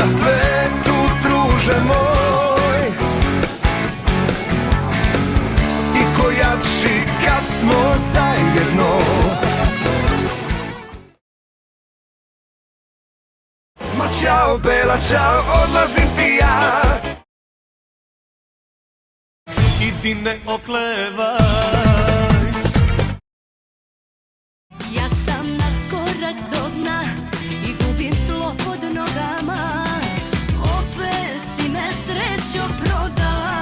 na svetu, druže moj. I ko jači kad smo zajedno. Ma čao Bela, čao, odlazim ti ja. Idi ne oklevaj. Ja sam na korak do dna i gubim tlo pod nogama. Opet si me srećo prodala.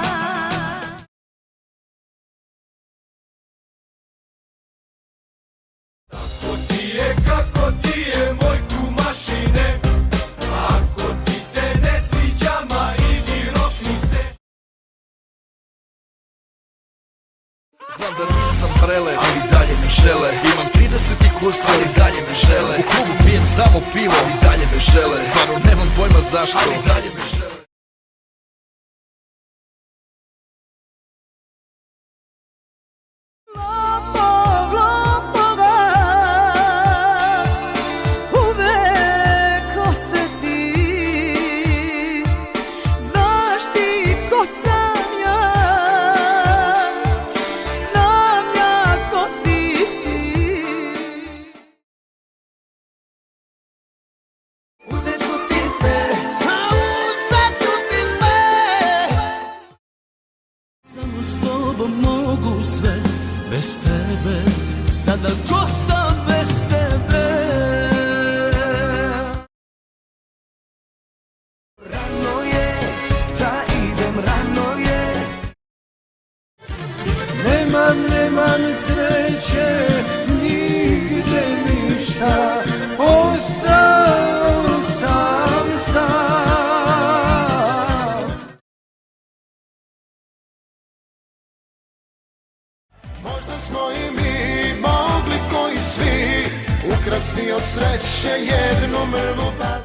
Kako ti je moj kumašine. Ako ti se ne sviđa, ma idi rokni se. Znam da nisam prele, ali dalje me žele. Imam 30 kursa, ali dalje me žele. U klubu pijem samo pivo, ali dalje me žele. Stvarno nemam pojma zašto, ali dalje me žele. Mogu sve bez tebe, sada ko sam bez tebe. Rano je, da idem, rano je. Nemam sreće, nigde ništa, ostao sam sam. Možda smo i mi mogli koji svi ukrasti od sreće jednu mrvu bar.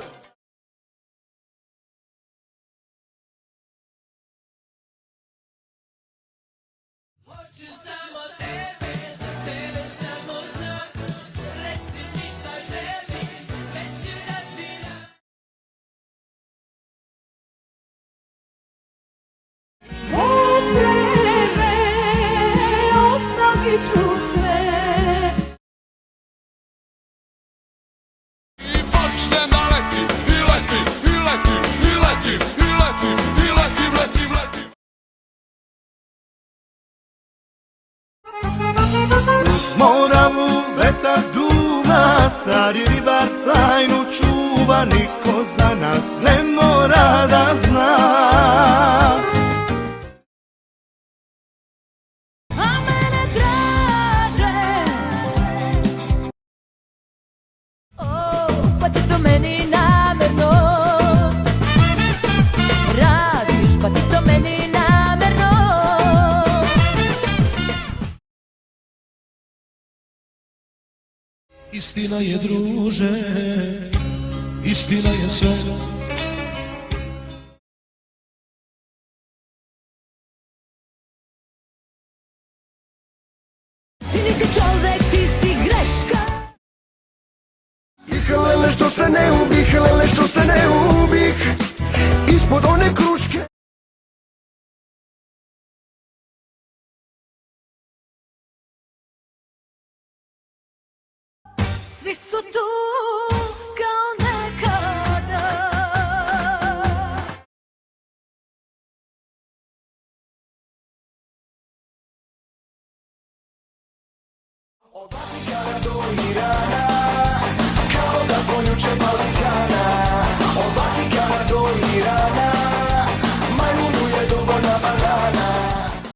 Hoću samo tebe, za tebe samo znam. Reci mi šta želim, sve ću da ti dam. Zbog tebe ostavit ću sve. I počnem da letim, i letim, i letim, i letim, i letim, i letim, letim, letim. Moram u vetar duma, stari ribar tajnu čuva, niko za nas ne mora da zna. A mene traže. Pa ti to meni namerno radiš, pa ti to meni namerno. Istina je, druže, istina je sve. Ti nisi čovek, ti si greška. I helele što se ne ubih, helele što se ne ubih. Ispod one kruške. Svi su tu kao nekada. Od Vatikana do Irana, kao da smo juče pali s grana.